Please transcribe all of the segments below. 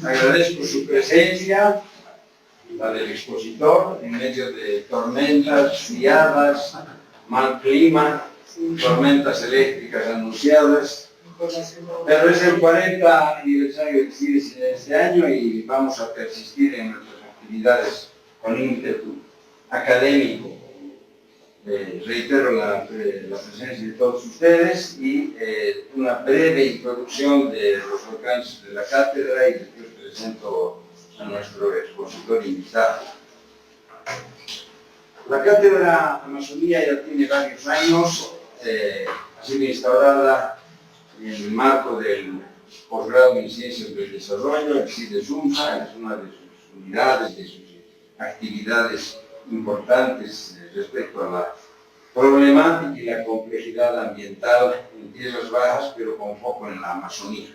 Agradezco su presencia, la del expositor, en medio de tormentas, riadas, mal clima, tormentas eléctricas anunciadas, pero es el 40 aniversario del CIDES de este año y vamos a persistir en nuestras actividades con ímpetu académico. Reitero la presencia de todos ustedes y una breve introducción de los alcances de la cátedra y después presento a nuestro expositor invitado. La cátedra Amazonía ya tiene varios años, ha sido instaurada en el marco del posgrado en Ciencias del Desarrollo, el CIDES UNSA, es una de sus unidades, de sus actividades importantes respecto a la problemática y la complejidad ambiental en tierras bajas, pero con foco en la Amazonía.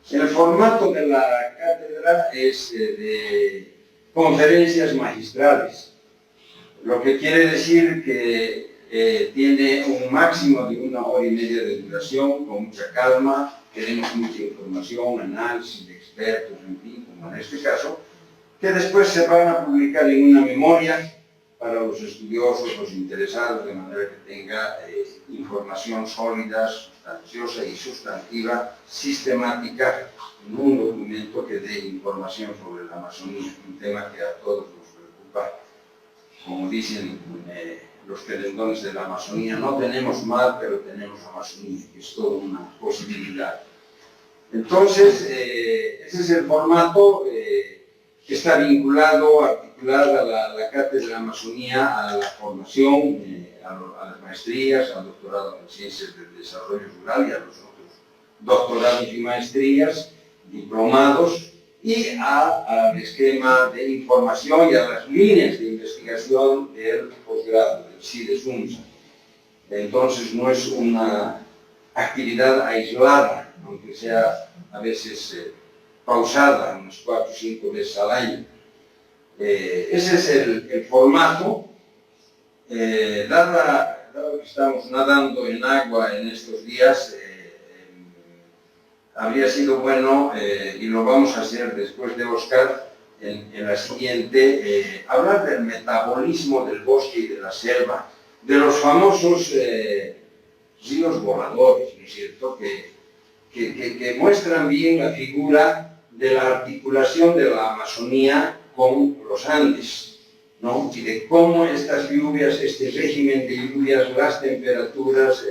El formato de la cátedra es de conferencias magistrales, lo que quiere decir que tiene un máximo de 1 hora y media de duración, con mucha calma, tenemos mucha información, análisis de expertos, en fin, como en este caso, que después se van a publicar en una memoria para los estudiosos, los interesados, de manera que tenga información sólida, sustanciosa y sustantiva, sistemática, en un documento que dé información sobre la Amazonía, un tema que a todos nos preocupa. Como dicen los querendones de la Amazonía, no tenemos mar, pero tenemos Amazonía, que es toda una posibilidad. Entonces, ese es el formato que está vinculado, articulada la Cátedra de Amazonía a la formación, a las maestrías, al doctorado en Ciencias del Desarrollo Rural y a los otros doctorados y maestrías, diplomados, y al esquema de información y a las líneas de investigación del posgrado, del CIDES UNSA. Entonces no es una actividad aislada, aunque sea a veces pausada, unas 4 o 5 veces al año. Ese es el formato. Dado que estamos nadando en agua en estos días, habría sido bueno, y lo vamos a hacer después de Oscar, en la siguiente, hablar del metabolismo del bosque y de la selva, de los famosos ríos voladores, ¿no es cierto?, que muestran bien la figura de la articulación de la Amazonía con los Andes, ¿no?, y de cómo estas lluvias, este régimen de lluvias, las temperaturas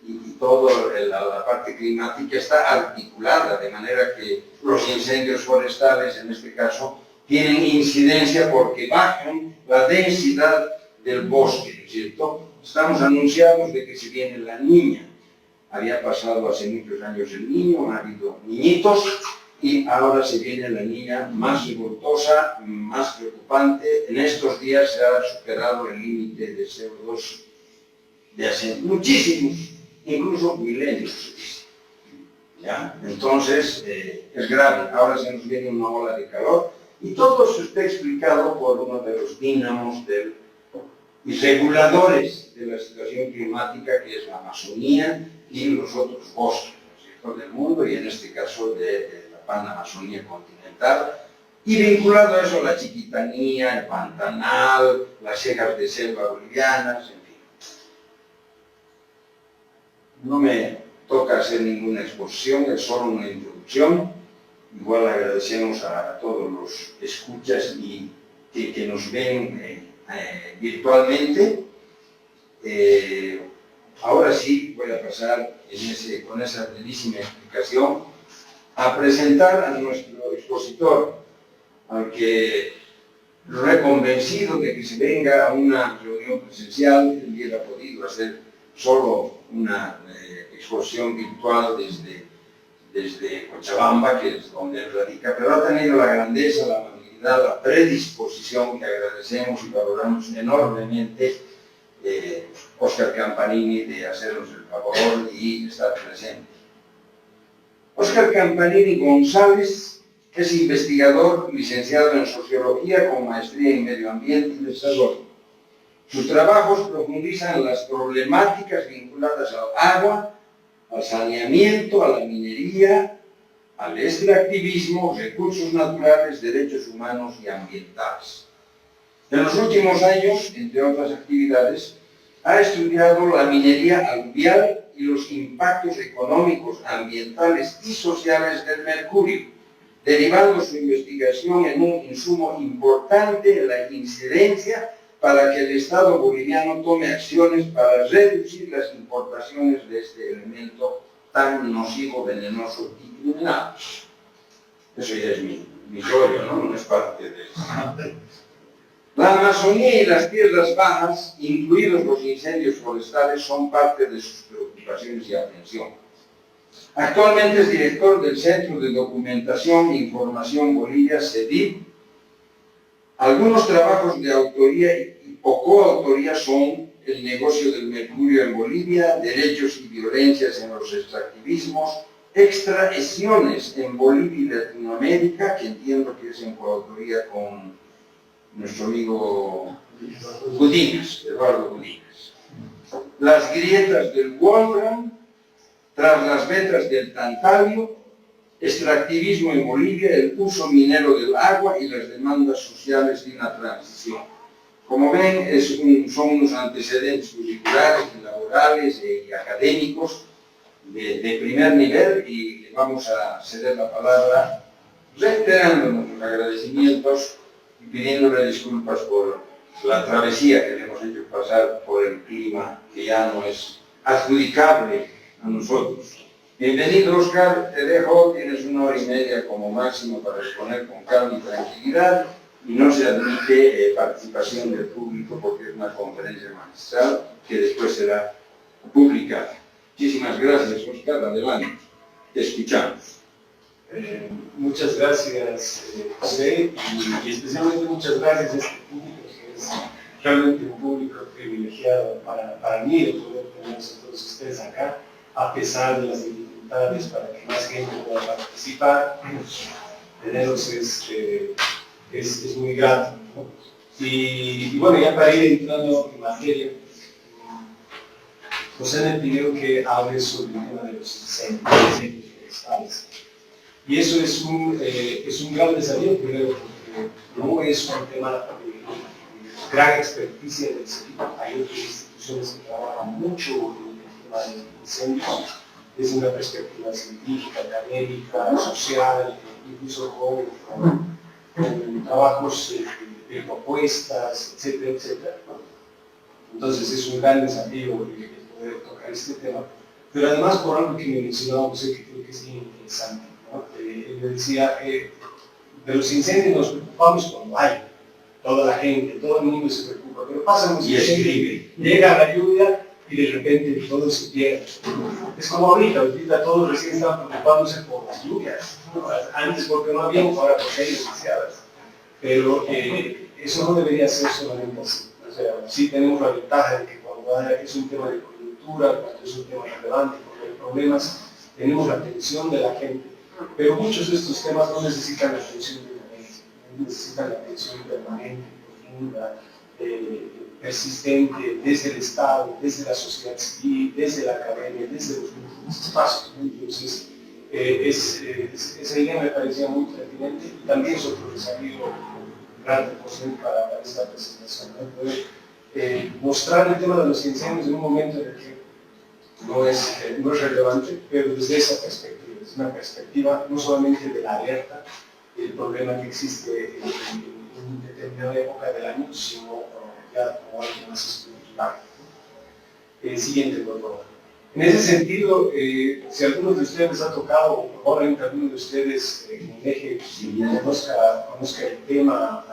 y toda la parte climática está articulada, de manera que los incendios forestales, en este caso, tienen incidencia porque bajan la densidad del bosque, ¿no es cierto? Estamos anunciados de que se viene la Niña. Había pasado hace muchos años el Niño, ha habido niñitos, y ahora se viene la Niña más revoltosa, más preocupante. En estos días se ha superado el límite de CO2 de hace muchísimos, incluso milenios. ¿Ya? Entonces, es grave. Ahora se nos viene una ola de calor, y todo eso está explicado por uno de los dínamos y reguladores de la situación climática, que es la Amazonía y los otros bosques del mundo, y en este caso de la Panamazonía continental, y vinculado a eso la Chiquitanía, el Pantanal, las cejas de selva bolivianas, en fin. No me toca hacer ninguna exposición, es solo una introducción. Igual agradecemos a todos los escuchas y que nos ven virtualmente. Ahora sí voy a pasar con esa brevísima explicación a presentar a nuestro expositor, al que lo he convencido de que se venga a una reunión presencial. Él hubiera podido hacer solo una exposición virtual desde Cochabamba, que es donde él radica, pero ha tenido la grandeza, la amabilidad, la predisposición, que agradecemos y valoramos enormemente, Oscar Campanini, de hacernos el favor y estar presente. Oscar Campanini González es investigador licenciado en Sociología con maestría en Medio Ambiente y Desarrollo. Sus trabajos profundizan las problemáticas vinculadas al agua, al saneamiento, a la minería, al extractivismo, recursos naturales, derechos humanos y ambientales. En los últimos años, entre otras actividades, ha estudiado la minería aluvial y los impactos económicos, ambientales y sociales del mercurio, derivando su investigación en un insumo importante en la incidencia para que el Estado boliviano tome acciones para reducir las importaciones de este elemento tan nocivo, venenoso y criminal. Eso ya es mi rollo, ¿no? No es parte de eso. La Amazonía y las tierras bajas, incluidos los incendios forestales, son parte de sus preocupaciones y atención. Actualmente es director del Centro de Documentación e Información Bolivia, CEDIB. Algunos trabajos de autoría o coautoría son El negocio del mercurio en Bolivia, Derechos y violencias en los extractivismos, Extracciones en Bolivia y Latinoamérica, que entiendo que es en coautoría con nuestro amigo Gudinas, Eduardo Gudinas. Las grietas del Wolfram, Tras las vetas del tantalio, Extractivismo en Bolivia, el uso minero del agua y las demandas sociales de una transición. Como ven, son unos antecedentes curriculares, laborales y académicos de primer nivel, y vamos a ceder la palabra reiterando nuestros agradecimientos y pidiéndole disculpas por la travesía que le hemos hecho pasar por el clima que ya no es adjudicable a nosotros. Bienvenido, Oscar, te dejo, tienes 1 hora y media como máximo para exponer con calma y tranquilidad, y no se admite participación del público porque es una conferencia magistral que después será publicada. Muchísimas gracias, Oscar, adelante, te escuchamos. Muchas gracias, José, y especialmente muchas gracias a este público, que es realmente un público privilegiado para mí, el poder tenerlos a todos ustedes acá, a pesar de las dificultades, para que más gente pueda participar. Tenerlos es muy grato, ¿no? Y bueno, ya para ir entrando en materia, José me pidió que hable sobre el tema de los incendios forestales. Y eso es un gran desafío, primero, porque no es un tema de gran experticia del CEDIB. Hay otras instituciones que trabajan mucho en el tema de incendios, desde una perspectiva científica, académica, social, incluso con trabajos de propuestas, etcétera, etcétera. Entonces es un gran desafío poder tocar este tema. Pero además por algo que me mencionaba José, que creo que es bien interesante, ¿no? Él me decía, de los incendios nos preocupamos cuando hay, toda la gente, todo el mundo se preocupa, pero pasan los incendios, llega la lluvia y de repente todo se pierde. Es como ahorita todos recién están preocupándose por las lluvias, ¿no? Antes porque no había, ahora porque hay demasiadas. Pero eso no debería ser solamente así. O sea, sí tenemos la ventaja de que cuando es un tema de coyuntura, cuando es un tema relevante, cuando hay problemas, tenemos la atención de la gente. Pero muchos de estos temas no necesitan la atención permanente, necesitan la atención permanente, profunda, persistente, desde el Estado, desde la sociedad civil, desde la academia, desde los múltiples espacios, ¿no? Entonces, esa idea me parecía muy pertinente, y también es otro desafío grande para esta presentación, ¿no? Poder mostrar el tema de los incendios en un momento en el que no es relevante, pero desde esa perspectiva, es una perspectiva no solamente de la alerta del problema que existe en determinada época del año, sino ya como algo más estructural. Siguiente, por favor. En ese sentido, si alguno de ustedes ha tocado, o probablemente alguno de ustedes en el eje conozca el tema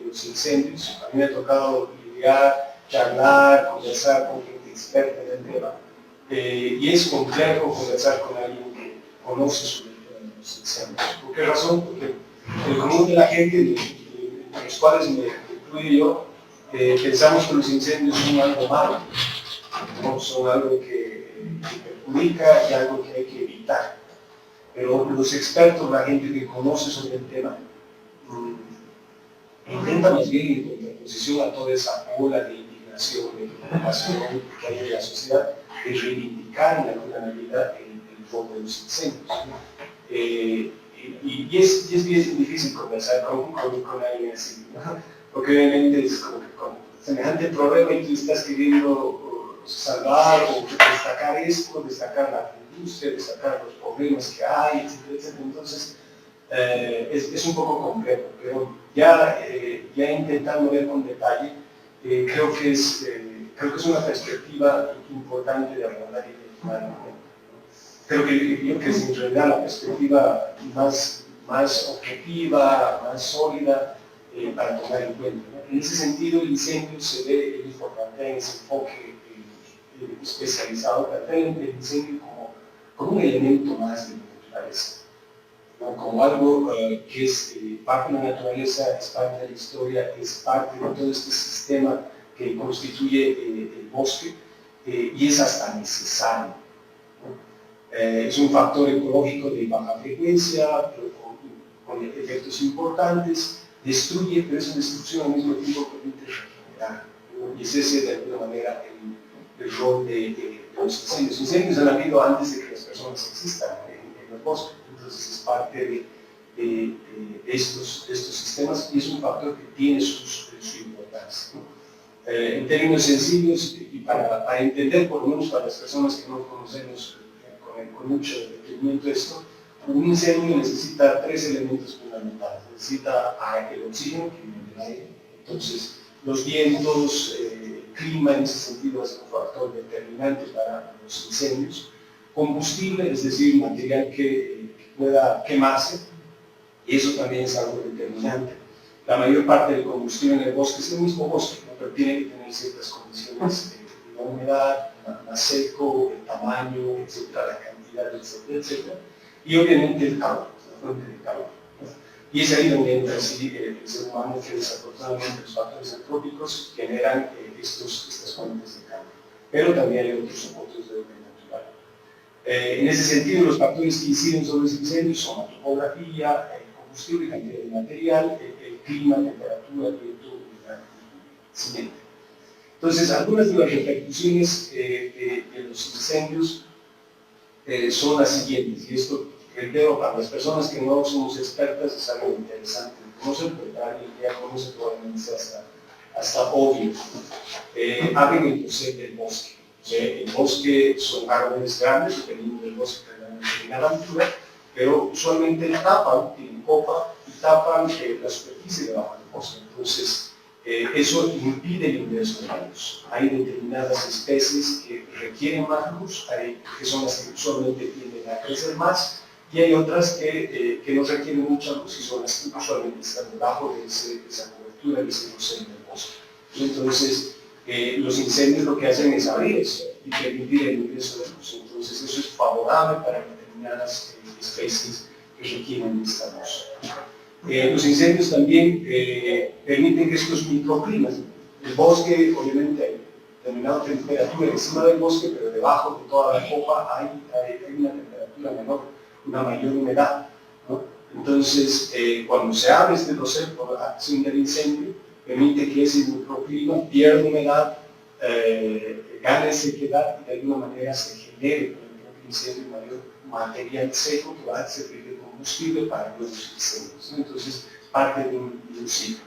de los incendios, a mí me ha tocado lidiar, charlar, conversar con gente experta en el tema. Y es complejo conversar con alguien que conoce sobre el tema de los incendios. ¿Por qué razón? Porque el común de la gente, de los cuales me incluyo yo, pensamos que los incendios son algo malo, ¿no? Son algo que perjudica y algo que hay que evitar. Pero los expertos, la gente que conoce sobre el tema, intenta más bien, en contraposición a toda esa ola de indignación, de preocupación que hay en la sociedad, de reivindicar en alguna medida el foco de los incendios. Y es bien difícil conversar con alguien así, ¿no? Porque obviamente es como que con semejante problema y tú estás queriendo salvar o destacar esto, destacar la industria, destacar los problemas que hay, etcétera, etcétera. Entonces, es un poco complejo, pero ya intentando ver con detalle, creo que es una perspectiva importante de abordar el tema del momento. Creo que es en realidad la perspectiva más objetiva, más sólida para tomar en cuenta, ¿no? En ese sentido, el diseño se ve, el plantea en ese enfoque especializado, plantea el diseño como un elemento más de la naturaleza, ¿no? Como algo que es parte de la naturaleza, es parte de la historia, es parte de todo este sistema que constituye el bosque y es hasta necesario, ¿no? Es un factor ecológico de baja frecuencia, con efectos importantes, destruye, pero esa destrucción al mismo tiempo permite regenerar, ¿no? Y es ese de alguna manera el rol de los incendios. Los incendios han habido antes de que las personas existan en los bosques, entonces es parte de estos sistemas y es un factor que tiene su importancia, ¿no? En términos sencillos y para entender, por lo menos para las personas que no conocemos con mucho detenimiento esto, un incendio necesita tres elementos fundamentales. Necesita el oxígeno, que viene del aire, entonces los vientos, clima en ese sentido es un factor determinante para los incendios, combustible, es decir, material que pueda quemarse, y eso también es algo determinante. La mayor parte del combustible en el bosque es el mismo bosque, ¿no? Pero tiene que tener ciertas condiciones de la humedad, más seco, el tamaño, etcétera, la cantidad, etcétera, etcétera. Y obviamente el calor, la fuente de calor, ¿no? Y es ahí donde entra así el ser humano, que desafortunadamente los factores antrópicos generan estas fuentes de calor. Pero también hay otros soportes de orden natural. En ese sentido, los factores que inciden sobre los incendios son la topografía, el combustible, cantidad de material, el clima, temperatura, viento y siguiente. Entonces, algunas de las repercusiones de los incendios son las siguientes, y esto, reitero, para las personas que no somos expertas es algo interesante de conocer, pero alguien que ya conoce probablemente sea hasta obvio. Abren el proceso del bosque. El bosque son árboles grandes, dependiendo del bosque que tengan altura, pero usualmente tapan, tienen copa y tapan la superficie debajo del bosque. Entonces, eso impide el ingreso de la luz. Hay determinadas especies que requieren más luz, que son las que usualmente tienden a crecer más, y hay otras que no requieren mucha luz y son las que usualmente están debajo de esa cobertura, de ese dosel del bosque. Entonces, los incendios lo que hacen es abrir eso y permitir el ingreso de luz. Entonces, eso es favorable para determinadas especies que requieren de esta luz. Los incendios también permiten que estos microclimas, el bosque obviamente hay determinada temperatura encima del bosque, pero debajo de toda la copa hay una temperatura menor, una mayor humedad, ¿no? Entonces, cuando se abre este dosel por la acción del incendio, permite que ese microclima pierda humedad, gane sequedad y de alguna manera se genere con el propio incendio mayor material seco que va a servir de combustible para nuevos incendios, ¿no? Entonces, parte de un ciclo.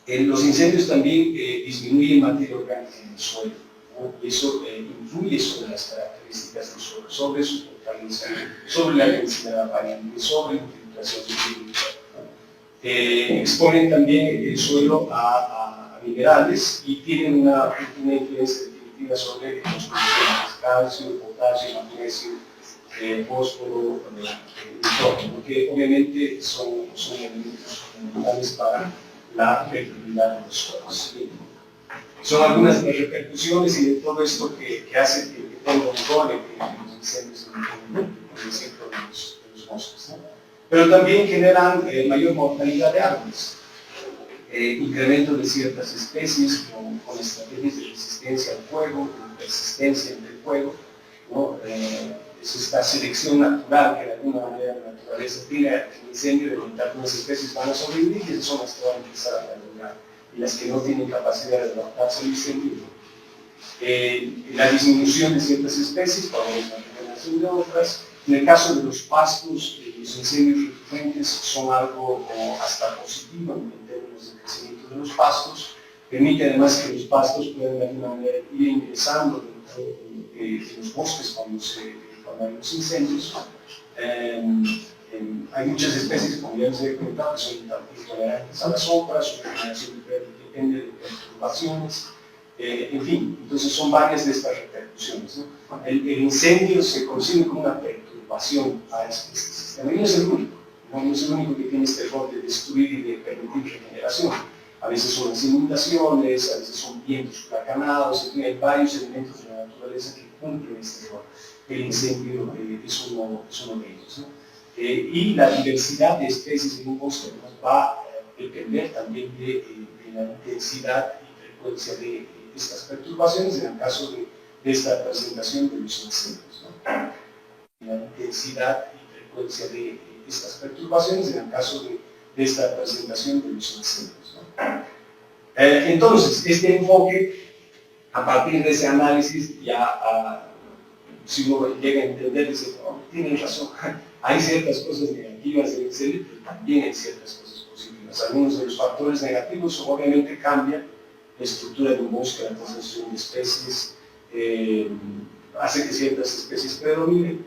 Los incendios también disminuyen materia orgánica en el suelo, ¿no? Y eso influye sobre las características del suelo, sobre su fortaleza, sobre la densidad variable, sobre la infiltración química, ¿no? Exponen también el suelo a minerales y tienen una influencia definitiva sobre los nutrientes, calcio, potasio, magnesio, fósforo, nitrógeno, que obviamente son elementos fundamentales para la fertilidad de los suelos. Son algunas de las repercusiones y de todo esto que hace que tenga un rol en los incendios en el centro de los bosques, ¿no? Pero también generan mayor mortalidad de árboles, incremento de ciertas especies con estrategias de resistencia al fuego, persistencia entre el fuego, ¿no? Es esta selección natural que de alguna manera la naturaleza tiene el incendio de que algunas especies van a sobrevivir y esas son las que van a empezar a terminar, y las que no tienen capacidad de adaptarse al incendio. La disminución de ciertas especies, para la generación de otras, En el caso de los pastos, los incendios recurrentes son algo hasta positivo en términos de crecimiento de los pastos. Permite además que los pastos puedan de alguna manera ir ingresando dentro de los bosques cuando hay los incendios. Hay muchas especies, como ya les he comentado, que son intolerantes a la sombra, su regeneración depende de perturbaciones, en fin, entonces son varias de estas repercusiones, ¿no? El incendio se concibe como una perturbación a este sistema, y no es el único, no es el único que tiene este rol de destruir y de permitir regeneración. A veces son las inundaciones, a veces son vientos huracanados, en fin, hay varios elementos de la naturaleza que cumplen este rol. El incendio es uno de ellos, ¿no? Y la diversidad de especies en un bosque va a depender también de la intensidad y frecuencia de estas perturbaciones en el caso de esta presentación de los incendios, ¿no? La intensidad y frecuencia de estas perturbaciones en el caso de esta presentación de los incendios, ¿no? Entonces, este enfoque, a partir de ese análisis, ya si uno llega a entender, dice, oh, tienen razón, hay ciertas cosas negativas del incendio, pero también hay ciertas cosas positivas. Algunos de los factores negativos obviamente cambian la estructura de un bosque, la concentración de especies, hace que ciertas especies predominen.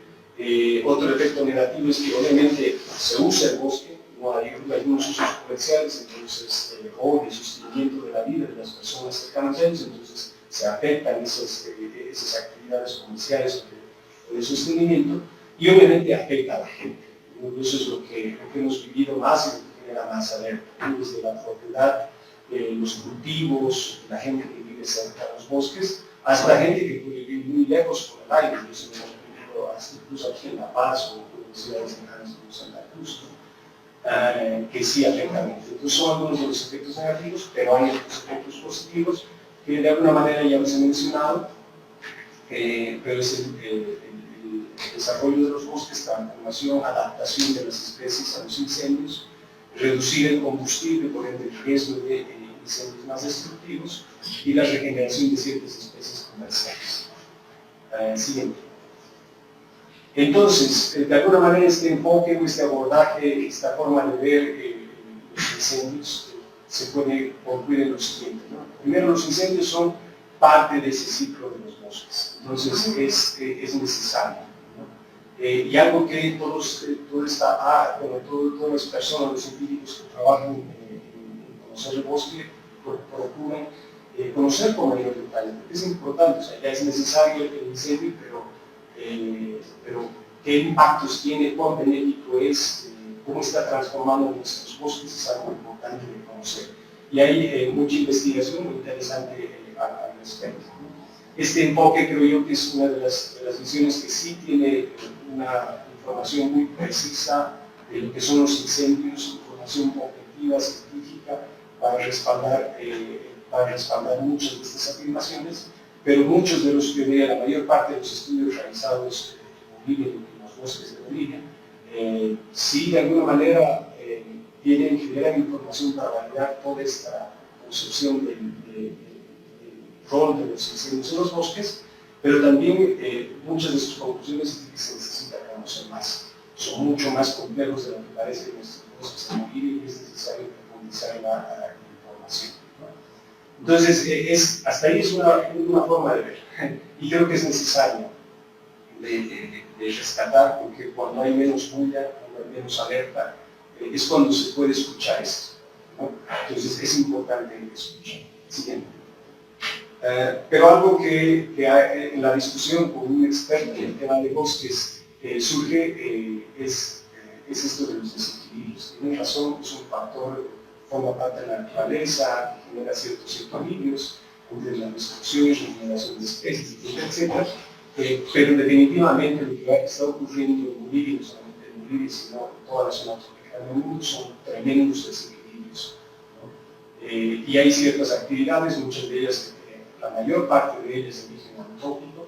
Otro efecto negativo es que obviamente se usa el bosque, no hay algunos usos comerciales, entonces o de sostenimiento de la vida de las personas cercanas a ellos, entonces se afectan esas actividades comerciales o de sostenimiento, y obviamente afecta a la gente. Eso es lo que hemos vivido más y lo que genera más alerta, desde la propiedad, los cultivos, la gente que vive cerca de los bosques, hasta la gente que puede vivir muy lejos por el aire. Eso hemos vivido hasta incluso aquí en La Paz o en ciudades lejanas como Santa Cruz, ¿no? Que sí afectan. Entonces son algunos de los efectos negativos, pero hay otros efectos positivos que de alguna manera ya los he mencionado, pero es el desarrollo de los bosques, transformación, adaptación de las especies a los incendios, reducir el combustible, por ende el riesgo de incendios más destructivos, y la regeneración de ciertas especies comerciales. Siguiente. Entonces, de alguna manera este enfoque o este abordaje, esta forma de ver los incendios se puede concluir en lo siguiente, ¿no? Primero, los incendios son parte de ese ciclo de los bosques, entonces es necesario, ¿no? Y algo que todas las personas, los científicos que trabajan en conocer el bosque, procuran conocer con mayor detalle, porque es importante, o sea, ya es necesario el incendio, pero qué impactos tiene, cuán benéfico es, cómo está transformando nuestros bosques, es algo importante de conocer. Y hay mucha investigación muy interesante al respecto. Este enfoque creo yo que es una de las visiones que sí tiene una información muy precisa de lo que son los incendios, información objetiva, científica, para respaldar muchas de estas afirmaciones, pero muchos de los que la mayor parte de los estudios realizados en Bolivia, en los bosques de Bolivia, sí de alguna manera generan información para validar toda esta concepción del rol de los incendios en los bosques, pero también muchas de sus conclusiones es que se necesita conocer más. Son mucho más complejos de lo que parece en nuestros bosques en Bolivia y es necesario profundizar en la información, ¿no? Entonces, hasta ahí es una forma de ver, y creo que es necesario de rescatar, porque cuando hay menos bulla, cuando hay menos alerta, es cuando se puede escuchar esto, ¿no? Entonces es importante escuchar. Siguiente. Pero algo que en la discusión con un experto en el tema de bosques surge es esto de los desequilibrios. Tienen razón, es un factor, forma parte de la naturaleza, genera ciertos equilibrios entre la destrucción y la generación de especies, etc. Pero definitivamente lo que está ocurriendo en Bolivia, no solamente en Bolivia, sino en toda la zona tropical del mundo, son tremendos desequilibrios, ¿no? Y hay ciertas actividades, muchas de ellas, la mayor parte de ellas de origen antrópico,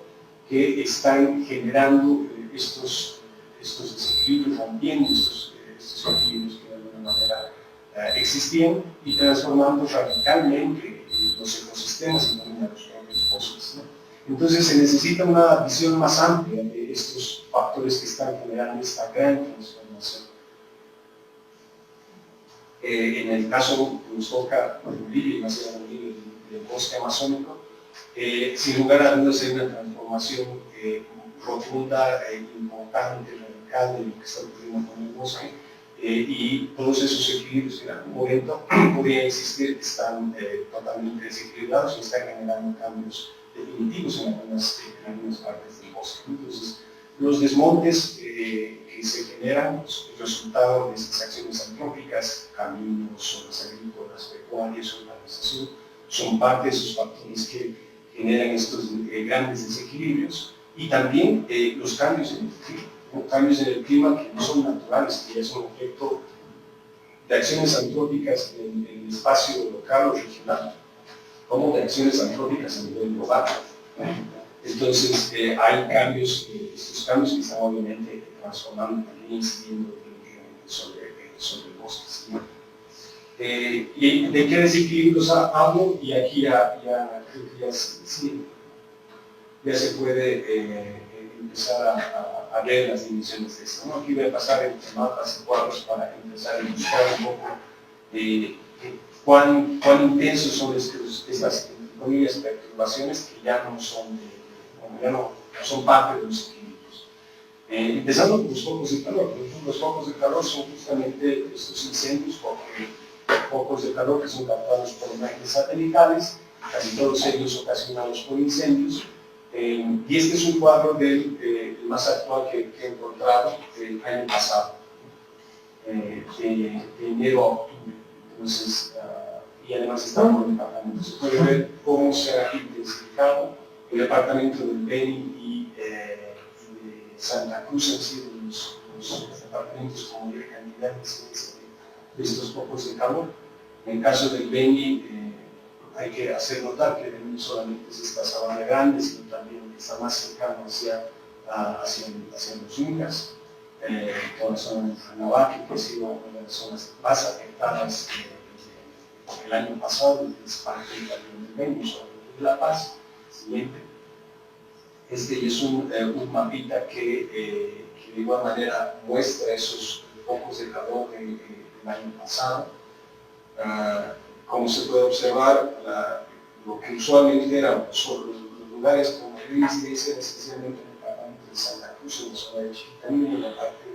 que están generando estos desequilibrios, rompiendo estos equilibrios que de alguna manera existían y transformando radicalmente los ecosistemas y también a los propios bosques, ¿no? Entonces se necesita una visión más amplia de estos factores que están generando esta gran transformación. En el caso que nos toca Bolivia, y más allá de Bolivia, del bosque amazónico, sin lugar a dudas hay una transformación rotunda, importante, radical de lo que está ocurriendo con el bosque, y todos esos equilibrios que en algún momento podrían existir están totalmente desequilibrados y están generando cambios definitivos en algunas partes del bosque. Entonces, los desmontes que se generan, el resultado de estas acciones antrópicas, caminos, zonas agrícolas, pecuarias, urbanización, son parte de esos factores que generan estos grandes desequilibrios, y también los cambios en el clima. Cambios en el clima que no son naturales, que ya son efecto de acciones antrópicas en el espacio local o regional, como de acciones antrópicas a nivel global. Entonces, hay cambios, estos cambios que están obviamente transformando, también incidiendo definitivamente sobre el bosque. ¿Sí? ¿Y de qué desequilibrios hablo? Y aquí creo que ya se puede empezar a ver las dimensiones de esto, ¿no? Aquí voy a pasar entre mapas y cuadros para empezar a ilustrar un poco cuán intensos son estas perturbaciones que ya no son parte de los equilibrios. Empezando con los focos de calor. Los focos de calor son justamente estos incendios, focos de calor que son captados por imágenes satelitales, casi todos ellos ocasionados por incendios. Y este es un cuadro el más actual que he encontrado el año pasado, de enero a octubre. Entonces, y además está por departamento. Se puede ver cómo se ha intensificado el departamento del Beni y de Santa Cruz. Han sido los departamentos con mayor cantidad de incidencia de estos focos de calor. En el caso del Beni, hay que hacer notar que no solamente es esta sabana grande, sino también está más cercano hacia los Incas, toda la zona de Janabaque, que ha sido una de las zonas más afectadas el año pasado, es parte del Beni, solamente de La Paz. Siguiente. Este es un mapita que de igual manera muestra esos focos de calor del año pasado. Como se puede observar, lo que usualmente eran los lugares con mayor incidencia, especialmente en el departamento de Santa Cruz, en la zona de Chiquitanía y en la parte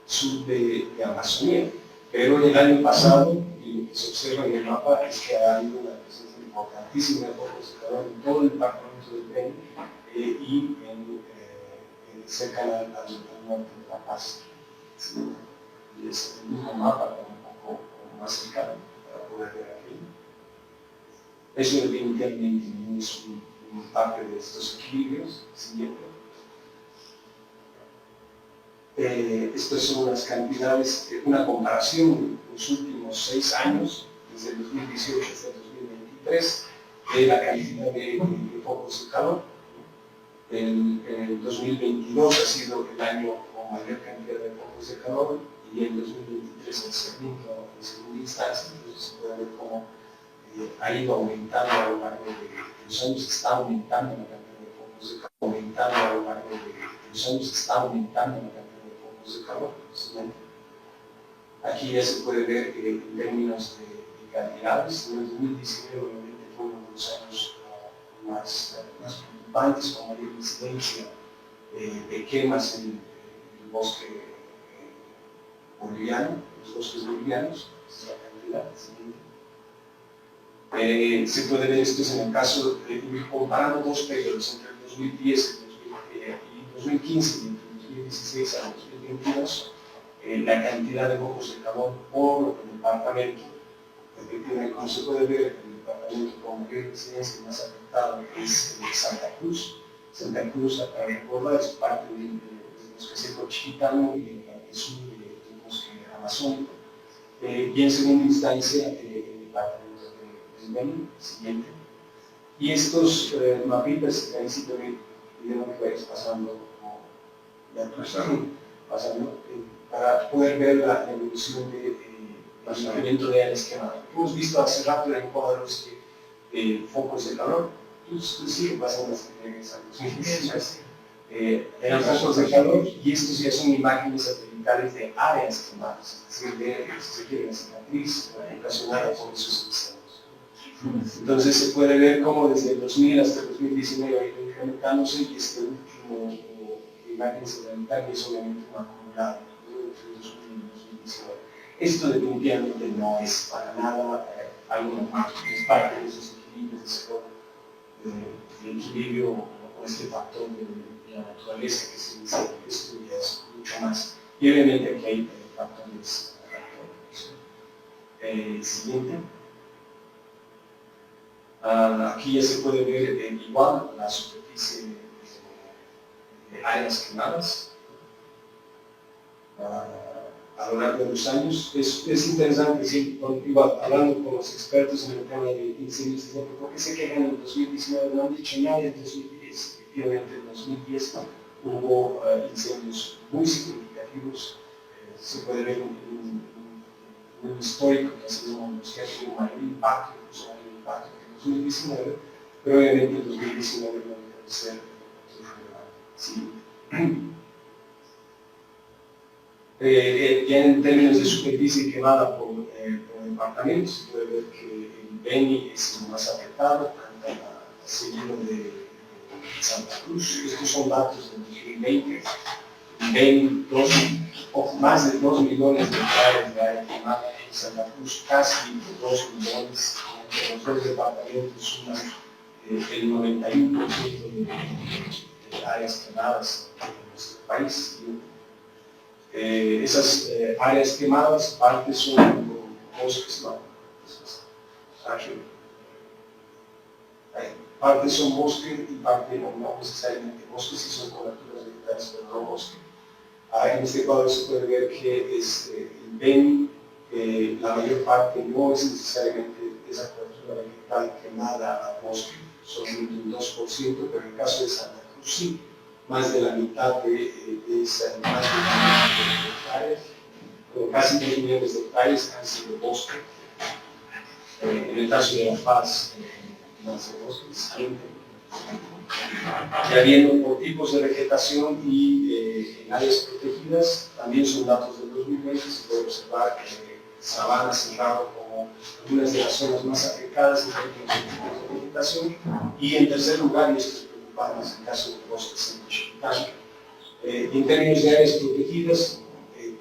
sur de Amazonía. Pero en el año pasado, y lo que se observa en el mapa es que ha habido una presencia importantísima de focos de calor en todo el departamento del Beni y cerca al norte de La Paz. ¿Sí? Y es el mismo mapa, pero un poco más cercano para poder ver aquí. Eso definitivamente no es parte de estos equilibrios. Siguiente. Estas son las cantidades, una comparación de los últimos 6 años, desde el 2018 hasta el 2023, de la cantidad de focos de calor. El 2022 ha sido el año con mayor cantidad de focos de calor y el 2023 el segundo en segunda instancia. Entonces se puede ver cómo ha ido aumentando a lo largo de los años, está aumentando la cantidad de focos de calor, aumentando a lo largo de los años, está aumentando la cantidad de focos de calor. Aquí ya se puede ver en términos de cantidades. En el 2019 obviamente fue uno de los años más preocupantes, con mayor incidencia de quemas en el bosque boliviano, los bosques bolivianos. Esta es la cantidad. Se puede ver esto en el caso de comparando dos periodos entre el 2010 y 2015 y entre el 2016 a 2022, la cantidad de focos de calor por el departamento. Efectivamente, como se puede ver, el departamento con mayor incidencia más afectado es Santa Cruz. Santa Cruz, para recordar, es parte del bosque seco Chiquitano y el parte sur del bosque amazónico. Y en segunda instancia, el departamento del Beni. Siguiente. Y estos mapitas, ahí sí te pidieron que vayas pasando, para poder ver la evolución del evento de áreas quemadas. Hemos visto hace rato en cuadros focos de calor sigue pasando hasta que llegues a 2010. Eran focos de calor y estos ya son imágenes satelitales de áreas quemadas, es decir, de, si se quiere, la cicatriz ocasionada por esos incendios. Entonces se puede ver cómo desde el 2000 hasta el 2019 ha ido incrementándose y este último imagen satelital es obviamente un acumulado entre 2000 y 2019. Esto definitivamente no es para nada algo normal, es parte de esos equilibrios de equilibrio o este factor de la naturaleza que se dice, esto ya es mucho más. Y obviamente aquí hay factores aleatorios. Siguiente. Aquí ya se puede ver igual la superficie de áreas quemadas a lo largo de los años. Es interesante, sí, igual, hablando con los expertos en el tema de incendios, porque se quejan en el 2019, no han dicho nada en 2010. Efectivamente, en 2010 hubo incendios muy significativos. Se puede ver un histórico que ha sido los que ha tenido mayor impacto, incluso mayor impacto que en 2019, pero obviamente en 2019 no deja de ser relevante. Sí. Ya en términos de superficie quemada por departamentos, se puede ver que el Beni es el más afectado, seguido de Santa Cruz. Estos son datos del 2020. Beni, más de 2 millones de hectáreas de área quemada. En Santa Cruz, casi 2 millones. Entre los dos departamentos suman el 91% de áreas quemadas en nuestro país. Esas áreas quemadas, parte son bosques, no, parte son bosques y parte no necesariamente bosques, si son coberturas vegetales, pero no bosque. En este cuadro se puede ver que el Beni, la mayor parte no es necesariamente esa cobertura vegetal quemada a bosque, solamente un 2%, pero en el caso de Santa Cruz sí. Más de la mitad de esa más de la mitad de hectáreas, casi 2 millones de hectáreas han sido bosque. En el caso de La Paz, más de bosques, ya viendo por tipos de vegetación y en áreas protegidas, también son datos del 2020, se puede observar Sabana Cerrado como algunas de las zonas más afectadas en términos de vegetación, y en tercer lugar, y esto es preocupante, es el caso de bosques en Michoacán. Y en términos de áreas protegidas,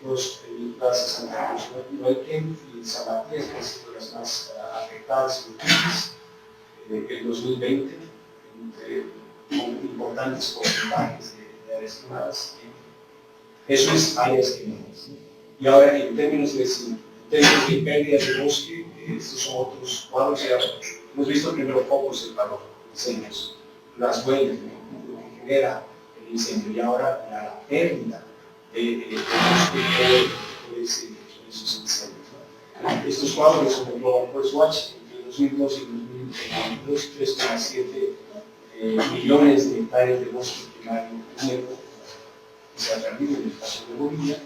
dos vinculadas a Santa Cruz Neuquén y San Matías, que han sido las más afectadas y difíciles el 2020, con importantes porcentajes de áreas quemadas. Eso es áreas quemadas. Y ahora, en términos de pérdidas de bosque, estos son otros cuadros. Hemos visto primero focos del calor, incendios, las huellas, lo que genera el incendio, y ahora la pérdida de bosque por esos incendios. Estos cuadros son del Global Forest Watch entre 2002 y 2022, 3,7 millones de hectáreas de bosque primario nuevo que se ha perdido en el caso de Bolivia.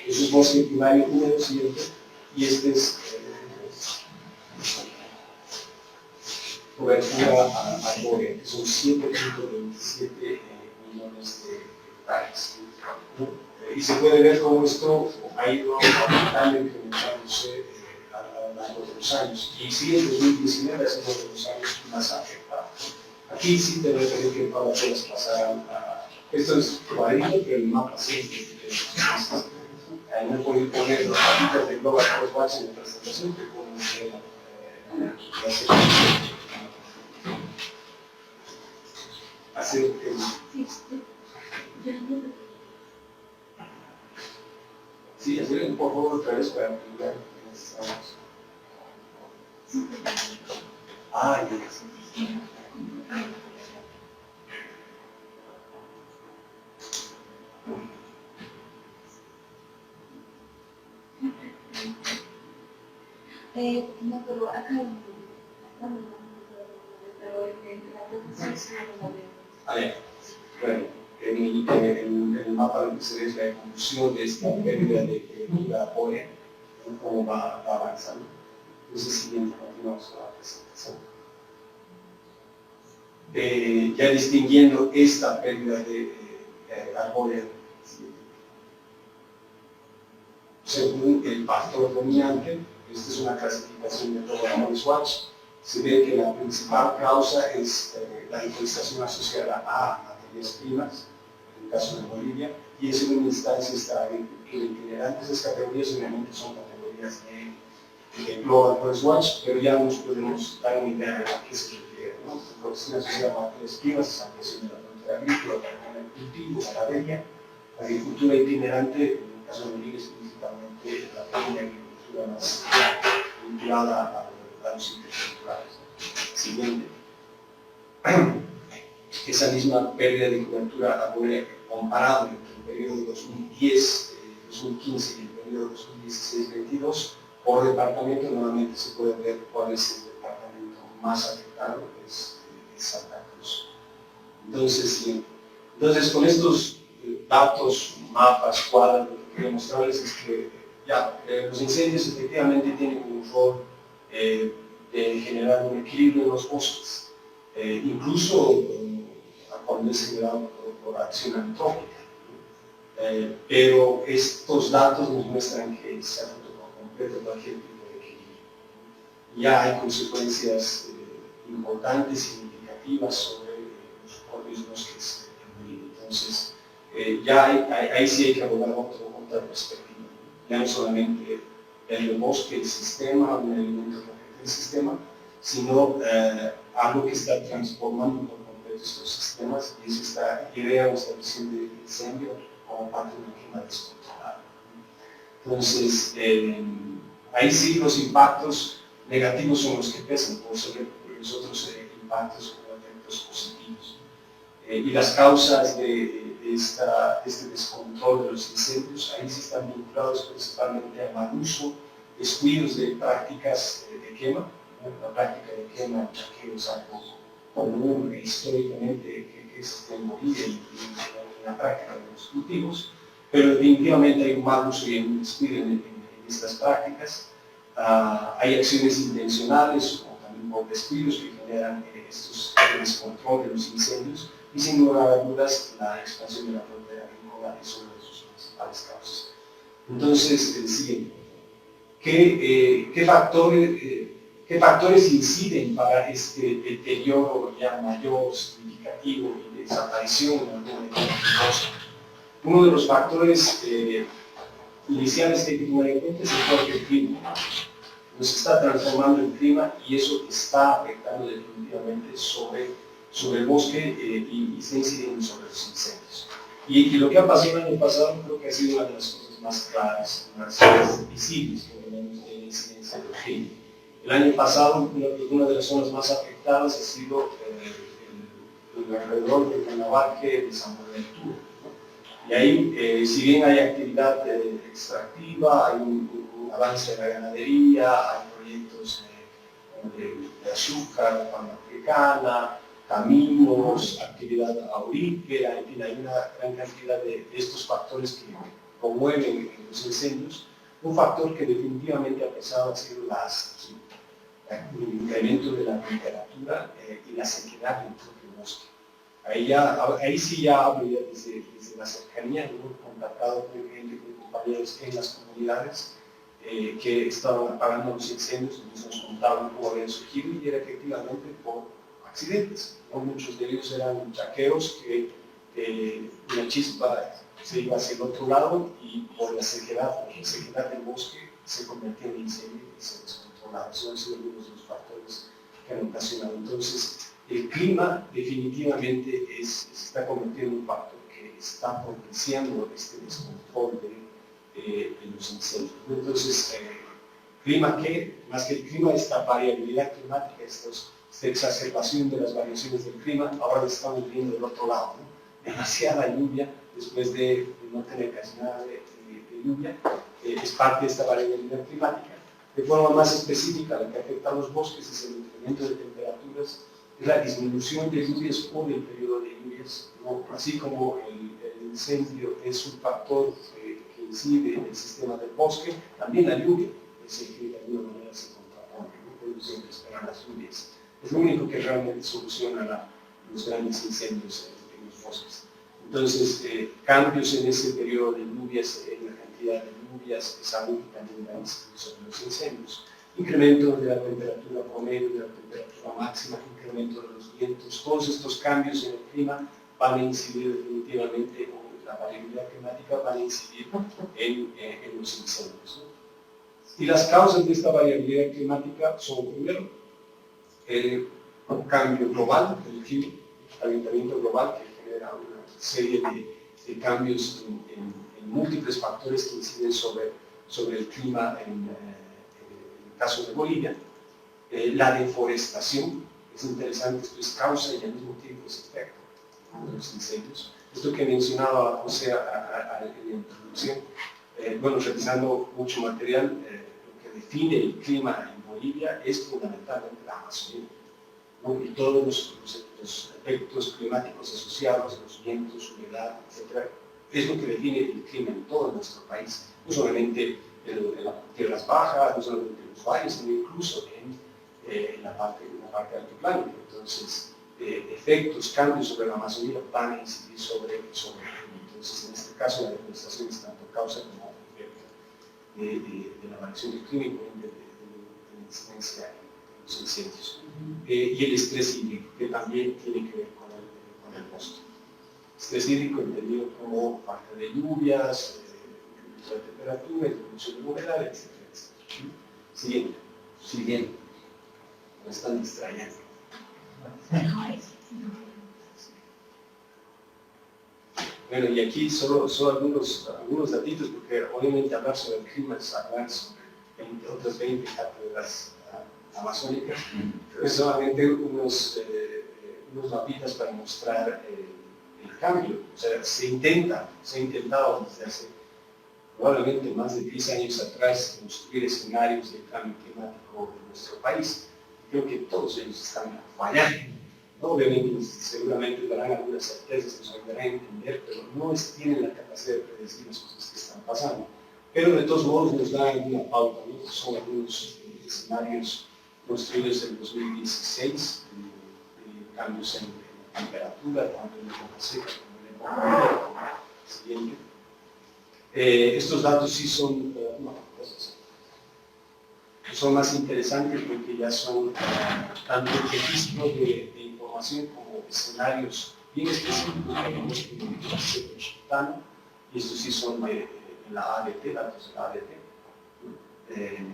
Eso es bosque primario húmedo, ¿cierto? Y este es cobertura arbórea, que son 7,27 millones de hectáreas. Y se puede ver cómo esto ha ido aumentando y incrementándose a lo largo de los años. Y sí, en 2019 es uno de los años más afectados. Aquí sí te voy a pedir que para todas pasaran a... Esto es cuadrito, pero el mapa sí. No he podido poner los mapitas de Global Forest Watch en la presentación, que pueden hacer sí, hacer por favor otra vez para ampliar que necesitamos. Ah, ya. No, pero acá pero en la producción sí no lo veo. A ver, bueno, en el mapa lo que se ve es la evolución de esta pérdida de cobertura arbórea, cómo va avanzando. Entonces, siguiente, continuamos con la presentación. ya distinguiendo esta pérdida de arbórea según el factor dominante. Esta es una clasificación de programa de Swatch. Se ve que la principal causa es la deforestación asociada a materias primas, en el caso de Bolivia, y es en una instancia está itinerante. Esas categorías obviamente son categorías de Global Forest Watch, pero ya nos podemos dar una idea de a qué se refiere, ¿no? Deforestación asociada a materias primas, desaparición de la frontera agrícola, el cultivo, ganadería, agricultura itinerante, en el caso de Bolivia es principalmente la pequeña agricultura más vinculada a los interculturales. Siguiente. Esa misma pérdida de cobertura arbórea comparado entre el periodo 2010, 2015 y el periodo 2016-22, por departamento nuevamente se puede ver cuál es el departamento más afectado, es Santa Cruz. Entonces con estos datos, mapas, cuadros, lo que quiero mostrarles es que los incendios efectivamente tienen un rol de generar un equilibrio en los bosques, incluso cuando es generado por acción antrópica. Pero estos datos nos muestran que se ha roto por completo cualquier tipo de equilibrio. Ya hay consecuencias importantes, significativas sobre los propios bosques en Bolivia. Entonces, ahí sí hay que abordar otra perspectiva. Ya no solamente el bosque, el sistema, un elemento que afecta el sistema, sino algo que está transformando por completo estos sistemas, y es esta idea o esta visión de incendio como parte de un clima descontrolado. Entonces, ahí sí los impactos negativos son los que pesan por sobre los otros impactos o efectos positivos. Y las causas de este descontrol de los incendios, ahí sí están vinculados principalmente al mal uso, descuidos de prácticas de quema. La práctica de quema en chaqueo es algo común históricamente que existe en Bolivia y en la práctica de los cultivos, pero definitivamente hay un mal uso y un descuido en estas prácticas. Hay acciones intencionales o también por descuidos que generan estos descontrol de los incendios, y sin lugar a dudas la expansión de la frontera agrícola es una de sus principales causas. Entonces, siguiente. ¿Qué factores inciden para este deterioro ya mayor, significativo y de desaparición en algún bosque? Uno de los factores iniciales que hay que tomar en cuenta es el propio clima. Nos está transformando el clima y eso está afectando definitivamente sobre el bosque y está incidiendo sobre los incendios. Y lo que ha pasado el año pasado creo que ha sido una de las cosas más claras, más visibles que tenemos de la incidencia del clima. El año pasado una de las zonas más afectadas ha sido el alrededor del Canabaque de San Buenaventura, ¿no? Y ahí, si bien hay actividad extractiva, hay un avance de la ganadería, hay proyectos de azúcar, palma africana, caminos, actividad aurífera, en fin, hay una gran cantidad de estos factores que promueven los incendios. Un factor que definitivamente ha pesado ha sido el incremento de la temperatura y la sequedad del propio bosque. Ahí sí ya hablo ya desde la cercanía, yo he contactado con gente, con compañeros en las comunidades que estaban apagando los incendios, y nos contaban cómo habían surgido, y era efectivamente por accidentes, ¿no? Muchos de ellos eran chaqueos que una chispa se iba hacia el otro lado y por la sequedad del bosque se convertía en incendio y se descontrolaba. Esos han sido algunos de los factores que han ocasionado. Entonces, el clima definitivamente se está convirtiendo en un factor que está propiciando este descontrol de los incendios. Entonces, ¿clima qué? Más que el clima, esta variabilidad climática, esta exacerbación de las variaciones del clima, ahora lo estamos viendo del otro lado, ¿no? Demasiada lluvia, después de no tener casi nada de lluvia, es parte de esta variabilidad climática. De forma más específica, lo que afecta a los bosques es el incremento de temperaturas, es la disminución de lluvias por el periodo de lluvias, ¿no? Así como el incendio es un factor que incide en el sistema del bosque, también la lluvia es el que de alguna manera se contrapone, no podemos siempre esperar las lluvias. Es lo único que realmente soluciona los grandes incendios en los bosques. Entonces, cambios en ese periodo de lluvias, en la cantidad de lluvias, es algo que también va a incidir sobre los incendios. Incremento de la temperatura promedio, de la temperatura máxima, incremento de los vientos, todos estos cambios en el clima van a incidir definitivamente, o la variabilidad climática van a incidir en los incendios, ¿no? Y las causas de esta variabilidad climática son, primero, el cambio global del clima, el calentamiento global que genera una serie de cambios en múltiples factores que inciden sobre el clima en el caso de Bolivia. La deforestación, es interesante, esto es causa y al mismo tiempo es efecto de los incendios. Esto que mencionaba José en la introducción, bueno, revisando mucho material, lo que define el clima en Bolivia es fundamentalmente la Amazonía, ¿no? Y todos los efectos climáticos asociados, los vientos, humedad, etc., es lo que define el clima en todo nuestro país, no solamente en las tierras bajas, no solamente en los valles, sino incluso en la parte altiplano. Entonces, efectos, cambios sobre la Amazonía van a incidir sobre el clima. Entonces, en este caso, la deforestación es tanto causa como efecto de la variación del clima y por ende de la incidencia en los incendios. Y el estrés hídrico, que también tiene que ver con el bosque. Estrés hídrico entendido como falta de lluvias, incremento de temperatura, disminución de humedad, etc. Siguiente. Siguiente. Me están distrayendo. Bueno, y aquí solo algunos datitos, porque obviamente hablar sobre el clima es hablar sobre otras 20 cátedras amazónicas, pero es solamente unos mapitas para mostrar el cambio. O sea, se ha intentado desde hace probablemente más de 10 años atrás construir escenarios de cambio climático en nuestro país. Creo que todos ellos están fallando. ¿No? Obviamente, seguramente darán algunas certezas, nos ayudarán a entender, pero no tienen la capacidad de predecir las cosas que están pasando. Pero de todos modos nos dan alguna pauta, ¿no? Son algunos escenarios construidos en 2016, cambios en temperatura, tanto en la época seca como en la época húmeda. Siguiente. Estos datos sí son, son más interesantes porque ya son tanto registro de información como escenarios bien específicos para el bosque chiquitano, y estos sí son de la ADT, datos de la ADT.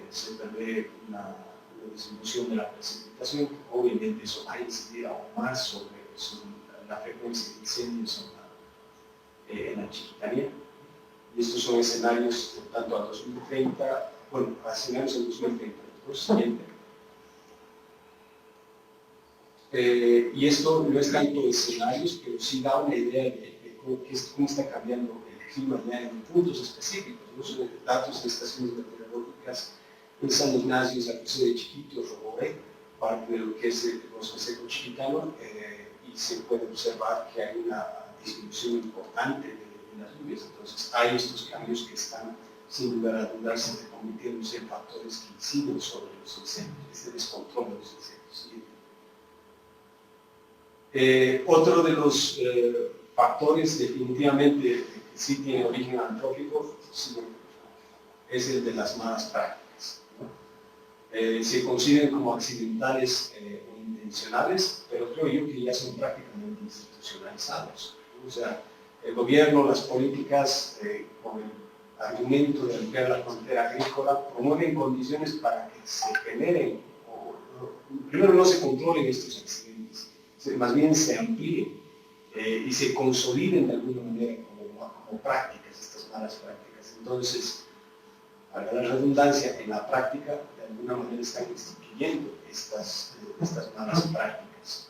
Se prevé una distribución de la precipitación, obviamente eso va a incidir aún más sobre la frecuencia de incendios en la Chiquitanía. Y estos son escenarios tanto a 2030, bueno, a escenarios en 2030, por siguiente. Y esto no es tanto escenarios, pero sí da una idea de cómo está cambiando el clima ya en puntos específicos, ¿no? Son datos de estaciones meteorológicas en San Ignacio, San José de Chiquitos, Roboré, parte de lo que es el bosque seco chiquitano, y se puede observar que hay una disminución importante de las lluvias. Entonces hay estos cambios que están, sin lugar a dudarse, convirtiéndose en factores que inciden sobre los incendios, este descontrol de los incendios. Otro de los factores definitivamente que sí tiene origen antrópico es el de las malas prácticas, ¿no? Se consideran como accidentales o intencionales, pero creo yo que ya son prácticamente institucionalizados, ¿no? O sea, el gobierno, las políticas, con el argumento de ampliar la frontera agrícola, promueven condiciones para que se generen, primero no se controlen estos accidentes, más bien se amplíen y se consoliden de alguna manera como prácticas, estas malas prácticas. Entonces, para la redundancia, en la práctica, de alguna manera están instituyendo estas malas prácticas.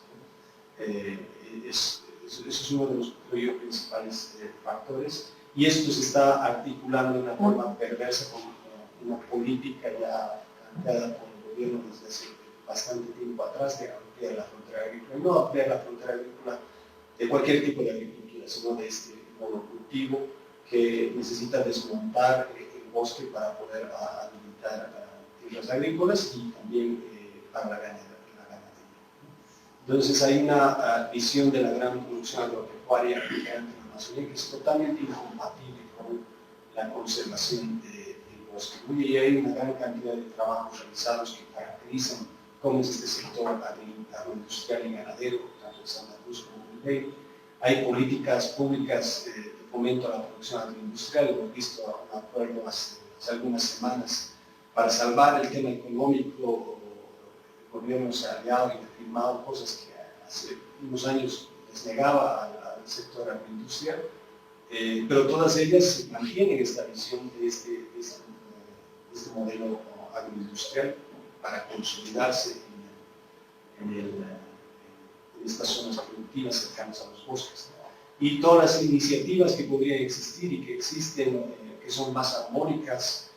Eso es uno de los, creo yo, principales factores, y esto se está articulando de una forma perversa con una política ya planteada por el gobierno desde hace bastante tiempo atrás de ampliar la frontera agrícola, y no ampliar la frontera agrícola de cualquier tipo de agricultura, sino de este monocultivo que necesita desmontar el bosque para poder habilitar tierras agrícolas y también para la ganadería. Entonces hay una visión de la gran producción agropecuaria en la Amazonía que es totalmente incompatible con la conservación del bosque. Y hay una gran cantidad de trabajos realizados que caracterizan cómo es este sector agroindustrial y ganadero, tanto en Santa Cruz como en Ribeiro. Hay políticas públicas de fomento a la producción agroindustrial. Hemos visto un acuerdo hace algunas semanas para salvar el tema económico. El gobierno se ha aliado y ha firmado cosas que hace unos años les negaba al sector agroindustrial, pero todas ellas se mantienen esta visión de este modelo agroindustrial para consolidarse en estas zonas productivas cercanas a los bosques. Y todas las iniciativas que podrían existir y que existen, que son más armónicas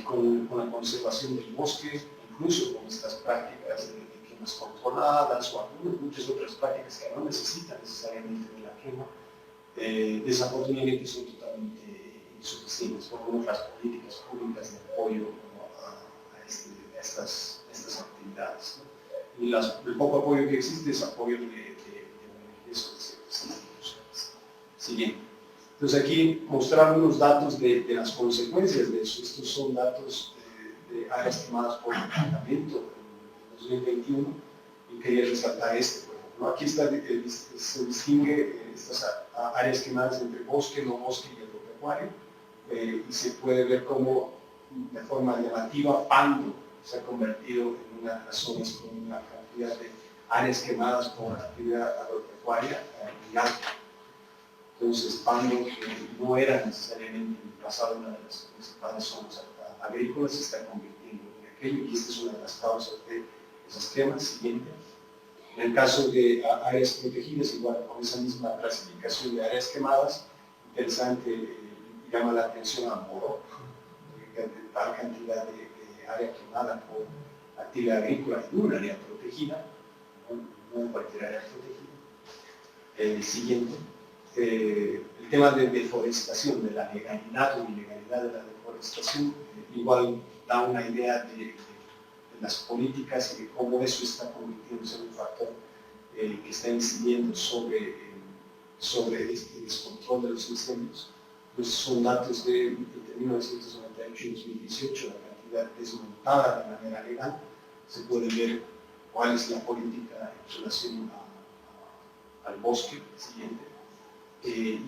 con la conservación del bosque, incluso con estas prácticas de quemas controladas o muchas otras prácticas que no necesitan necesariamente de la quema, desafortunadamente son totalmente insuficientes. Por lo menos las políticas públicas de apoyo a estas actividades, ¿no? Y el poco apoyo que existe es apoyo de ONGs. Siguiente. Entonces aquí mostrar unos datos de las consecuencias de eso. Estos son datos de áreas quemadas por departamento en 2021 y quería resaltar este. ¿No? Aquí está, se distingue estas áreas quemadas entre bosque, no bosque y agropecuario, y se puede ver cómo de forma llamativa Pando se ha convertido en una de las zonas con una cantidad de áreas quemadas por actividad agropecuaria muy alta. Entonces Pando no era necesariamente en el pasado una de las principales zonas agrícolas, se está convirtiendo en aquello, y esta es una de las causas de esos temas. Siguiente. En el caso de áreas protegidas, igual con esa misma clasificación de áreas quemadas, interesante, llama la atención a Moró, tal cantidad de área quemada por actividad agrícola en un área protegida, no en cualquier área protegida. Siguiente, el tema de deforestación, de la legalidad o ilegalidad de la deforestación, igual da una idea de las políticas y de cómo eso está convirtiéndose en un factor que está incidiendo sobre este descontrol de los incendios. Pues son datos de 1998 y 2018, la cantidad desmontada de manera legal. Se puede ver cuál es la política en relación al bosque. Siguiente.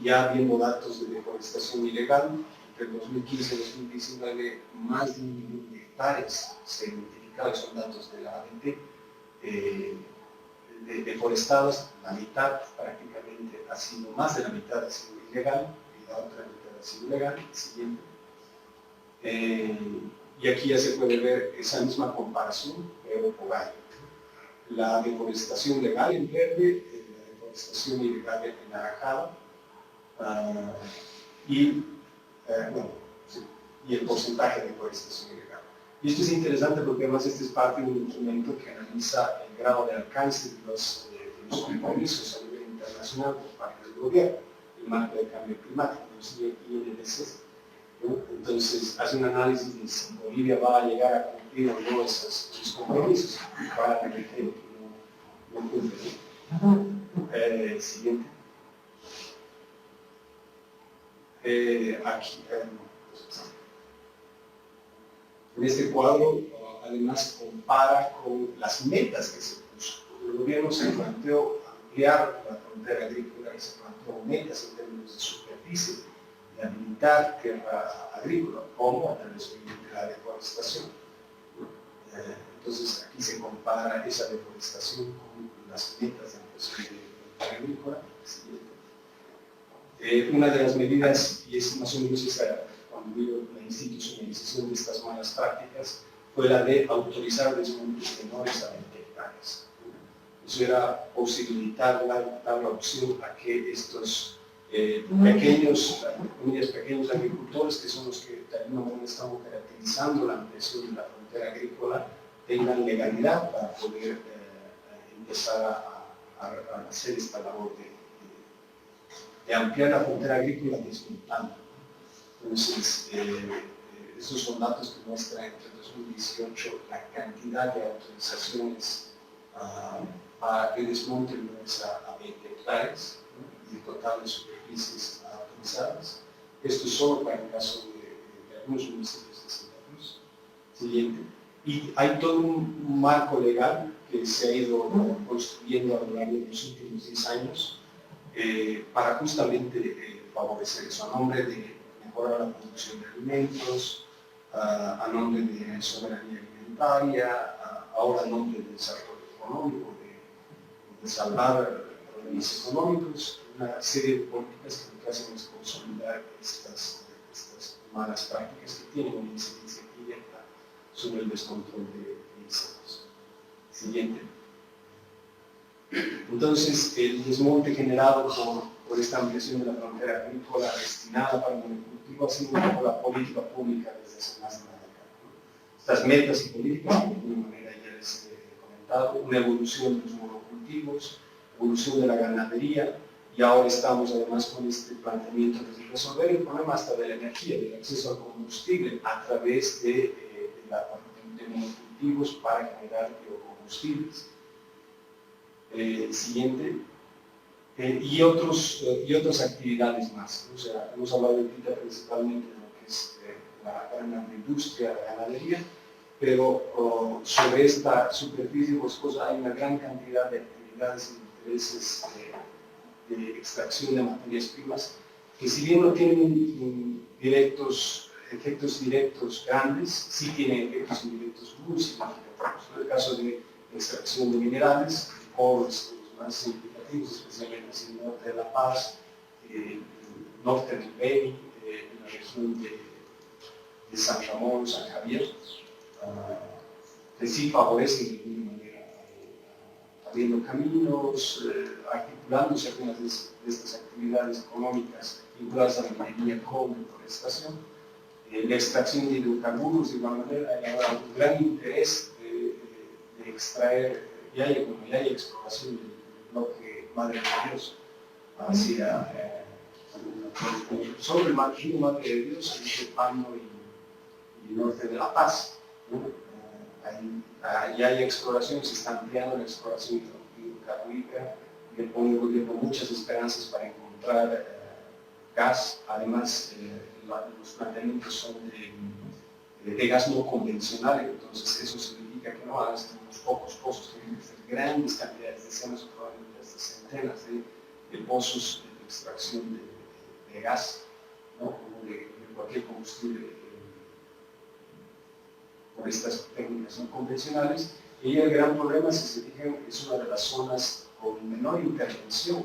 Ya viendo datos de deforestación ilegal, entre 2015 y 2019, más de 1 millón de hectáreas se identificaron, son datos de la ABT, deforestadas, la mitad prácticamente ha sido, más de la mitad ha sido ilegal, y la otra mitad ha sido legal. Siguiente. Y aquí ya se puede ver esa misma comparación, pero por año. La deforestación legal en verde, la deforestación ilegal en naranjado, y el porcentaje de deforestación ilegal. Y esto es interesante porque además este es parte de un instrumento que analiza el grado de alcance de los compromisos a nivel internacional por parte del gobierno, el marco de cambio climático, los INDC. ¿No? Entonces hace un análisis de si Bolivia va a llegar a cumplir o no esos compromisos, para que no cumple. Siguiente. Aquí, en este cuadro, además compara con las metas que se puso. El gobierno se planteó ampliar la frontera agrícola y se planteó metas en términos de superficie, de habilitar tierra agrícola, como a través de la deforestación. Entonces aquí se compara esa deforestación con las metas de frontera agrícola. Una de las medidas, y es más o menos esa, cuando digo la institucionalización de estas malas prácticas, fue la de autorizar desmontes menores a 20 hectáreas. Eso era posibilitar, dar la opción a que estos pequeños agricultores, que son los que de alguna manera estamos caracterizando la ampliación de la frontera agrícola, tengan legalidad para poder empezar a hacer esta labor de ampliar la frontera agrícola desmontando. Entonces, estos son datos que muestran entre 2018 la cantidad de autorizaciones para que desmonte a 20 hectáreas, ¿no? Y el total de superficies autorizadas. Esto es solo para el caso de algunos municipios de Santa Cruz. Siguiente. Y hay todo un marco legal que se ha ido construyendo a lo largo de los últimos 10 años para justamente favorecer eso, a nombre de mejorar la producción de alimentos, a nombre de soberanía alimentaria, ahora a nombre del desarrollo económico, de salvar problemas económicos, una serie de políticas que lo que hacen es consolidar estas malas prácticas que tienen una incidencia directa sobre el descontrol de incendios. Siguiente. Entonces, el desmonte generado por esta ampliación de la frontera agrícola destinada para el monocultivo ha sido un poco la política pública desde hace más de una década, ¿no? Estas metas y políticas, de alguna manera ya les he comentado, una evolución de los monocultivos, evolución de la ganadería, y ahora estamos además con este planteamiento de resolver el problema hasta de la energía, del acceso al combustible a través de monocultivos para generar biocombustibles. Siguiente. Y otras actividades más, ¿no? O sea, hemos hablado ahorita principalmente de lo que es la gran agroindustria, la ganadería, pero sobre esta superficie boscosa hay una gran cantidad de actividades y intereses de extracción de materias primas, que si bien no tienen efectos directos grandes, sí tienen efectos indirectos muy significativos. En el caso de extracción de minerales, pobres, los más significativos, especialmente en el norte de La Paz, el norte del Beni, en la región de San Ramón, San Javier, que sí favorecen de alguna manera, abriendo caminos, articulándose algunas de estas actividades económicas vinculadas a la minería con deforestación, la extracción de hidrocarburos. De igual manera hay ahora un gran interés de extraer, ya hay exploración del bloque Madre de Dios hacia sobre el río Madre de Dios, entre Pando y el norte de La Paz, ¿no? Ya hay exploración, se está ampliando la exploración hidrocarburífera, le pone el gobierno muchas esperanzas para encontrar gas. Además, los planteamientos son de gas no convencional, entonces eso significa que no van a ser unos pocos pozos, tienen que ser grandes cantidades, decenas o probablemente hasta centenas de pozos de extracción de gas, ¿no? Como de cualquier combustible por estas técnicas no convencionales. Y el gran problema, si se fijan, es una de las zonas con menor intervención,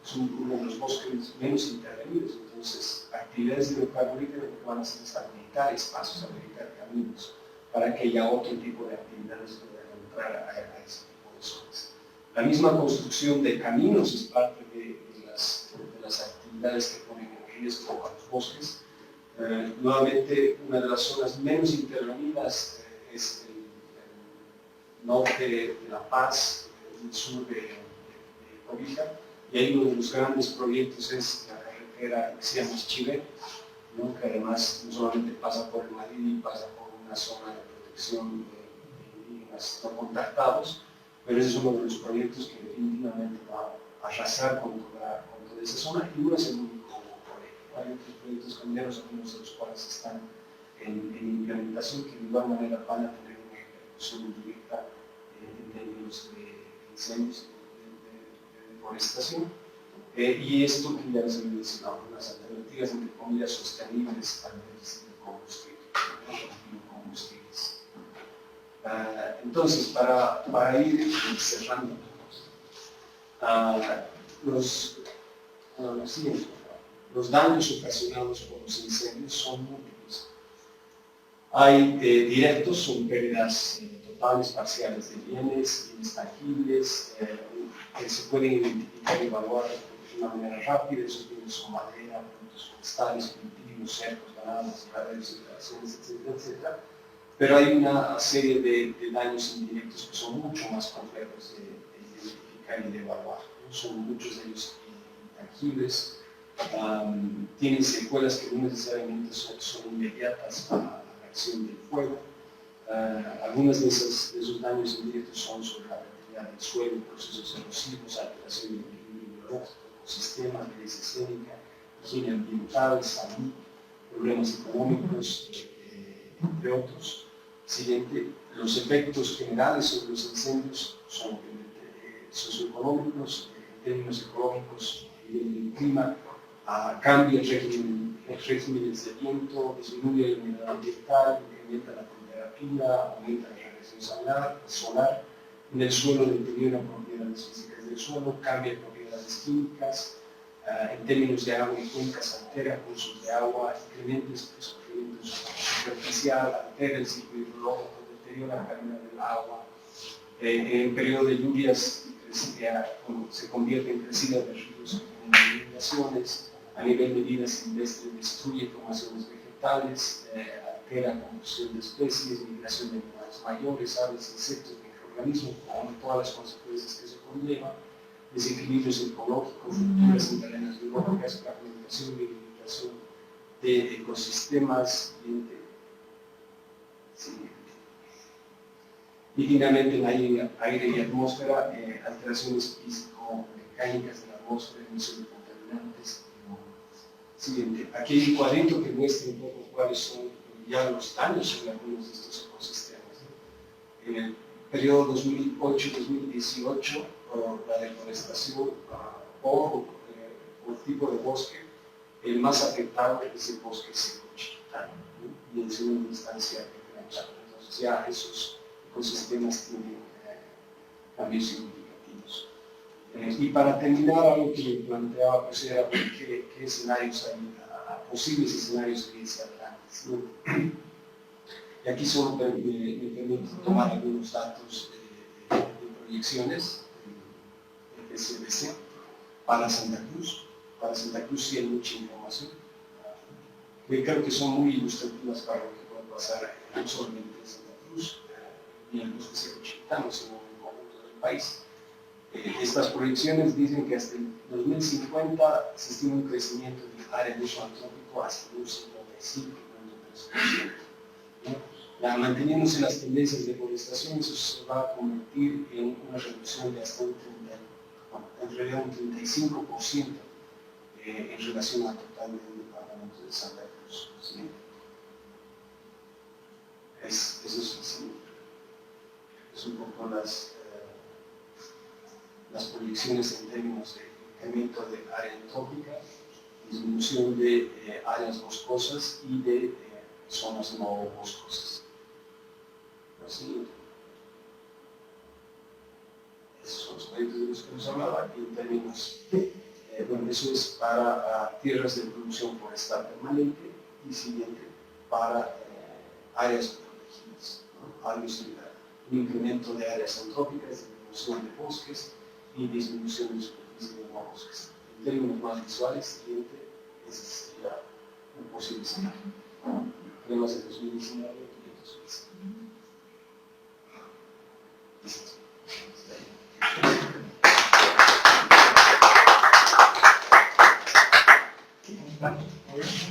son uno de los bosques menos intervenidos. Entonces, actividades hidrocarburíferas lo que van a hacer es habilitar espacios, habilitar caminos, para que haya otro tipo de actividades que puedan entrar a ese tipo de zonas. La misma construcción de caminos es parte de las actividades que ponen en riesgo a los bosques. Nuevamente, una de las zonas menos intervenidas es el norte de La Paz, el sur de Cobija, y ahí uno de los grandes proyectos es la carretera que se llama Chile, ¿no? Que además no solamente pasa por el Madrid, pasa por una zona de protección de indígenas no contactados, pero ese es uno de los proyectos que definitivamente va a arrasar con toda esa zona, y no es el único proyecto. Hay otros proyectos camineros, algunos de los cuales están en implementación, que de igual manera van a tener una ejecución directa en términos de incendios, de deforestación, y esto que ya les había mencionado, las alternativas entre comillas sostenibles al déficit de combustible, combustibles. Entonces, para ir cerrando, los daños ocasionados por los incendios son múltiples. Hay directos, son pérdidas totales, parciales de bienes tangibles, que se pueden identificar y evaluar de una manera rápida. Esos bienes son madera, productos forestales, cultivos, cercos, ganados, praderos, instalaciones, etcétera, etcétera. Pero hay una serie de daños indirectos que son mucho más complejos de identificar y de evaluar, ¿no? Son muchos de ellos intangibles, tienen secuelas que no necesariamente son inmediatas a la acción del fuego, Algunos de esos daños indirectos son sobre la fertilidad del suelo, procesos erosivos, alteración del equilibrio biológico, ecosistemas, belleza escénica, higiene ambiental, salud, problemas económicos, entre otros. Siguiente, los efectos generales sobre los incendios son socioeconómicos, en términos económicos, el clima, cambia el regímenes de viento, disminuye la humedad ambiental, incrementa la temperatura, aumenta la radiación solar, en el suelo deteriora propiedades físicas del suelo, cambia propiedades químicas, en términos de agua y cuencas altera cursos de agua, incrementa escurrimiento superficial, altera el ciclo hidrológico, deteriora la calidad del agua, en el periodo de lluvias se convierte en crecidas de ríos en inundaciones, a nivel de vida silvestre destruye formaciones vegetales, altera la composición de especies, migración de animales mayores, aves, insectos, microorganismos, con todas las consecuencias que se conllevan, desequilibrios ecológicos, rupturas en cadenas biológicas, fragmentación y limitación de ecosistemas. Y finalmente en aire y atmósfera, alteraciones físico-mecánicas de la atmósfera, emisión de contaminantes. Siguiente, aquí hay un cuadrito que muestra un poco cuáles son ya los daños sobre algunos de estos ecosistemas, ¿no? En el periodo 2008-2018, la deforestación por tipo de bosque, el más afectado es el bosque seco chiquitano, ¿no? Y en segunda instancia el planchado. Entonces ya esos ecosistemas tienen cambios significativos. Y para terminar, algo que me planteaba pues era qué escenarios hay, posibles escenarios que se antes, ¿no? Y aquí solo me permito tomar algunos datos de proyecciones de CBC para Santa Cruz. Para Santa Cruz sí hay mucha información, que creo que son muy ilustrativas para lo que puede pasar no solamente en Santa Cruz, ni en el bosque seco chiquitano, sino en el conjunto del país. Estas proyecciones dicen que hasta el 2050 se estima un crecimiento del área de uso antrópico hasta un 55,3%. ¿No? Manteniéndose las tendencias de deforestación, eso se va a convertir en una reducción de hasta en realidad un 35% en relación al total del departamento de Santa Cruz. ¿Sí? Eso es un poco las proyecciones en términos de incremento de área antrópica, disminución de áreas boscosas y de zonas no boscosas. Así, esos son los proyectos de los que nos hablaba en términos, bueno, eso es para tierras de producción forestal permanente y siguiente para áreas protegidas, ¿no? Un incremento de áreas antrópicas, disminución de bosques y disminución de superficie de no bosques. En términos más visuales, siguiente, ese sería un posible escenario. Problemas de 2019 y 2020.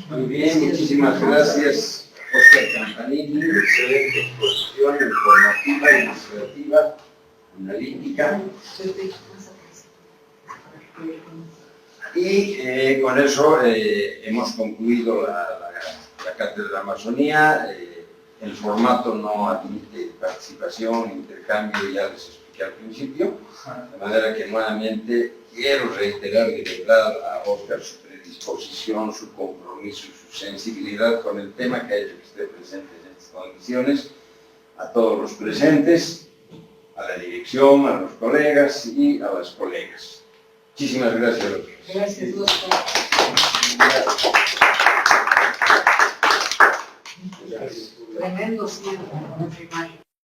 Muy bien, muchísimas gracias, Oscar Campanini. Excelente exposición informativa, ilustrativa, analítica. Y con eso hemos concluido la cátedra de Amazonía. El formato no admite participación, intercambio, ya les expliqué al principio, de manera que nuevamente quiero reiterar de verdad a Oscar su predisposición, su compromiso y su sensibilidad con el tema que ha hecho que esté presente en estas condiciones, a todos los presentes, a la dirección, a los colegas y a las colegas. Muchísimas gracias. Gracias, Oscar. Gracias. Tremendo cielo, mucha imagen.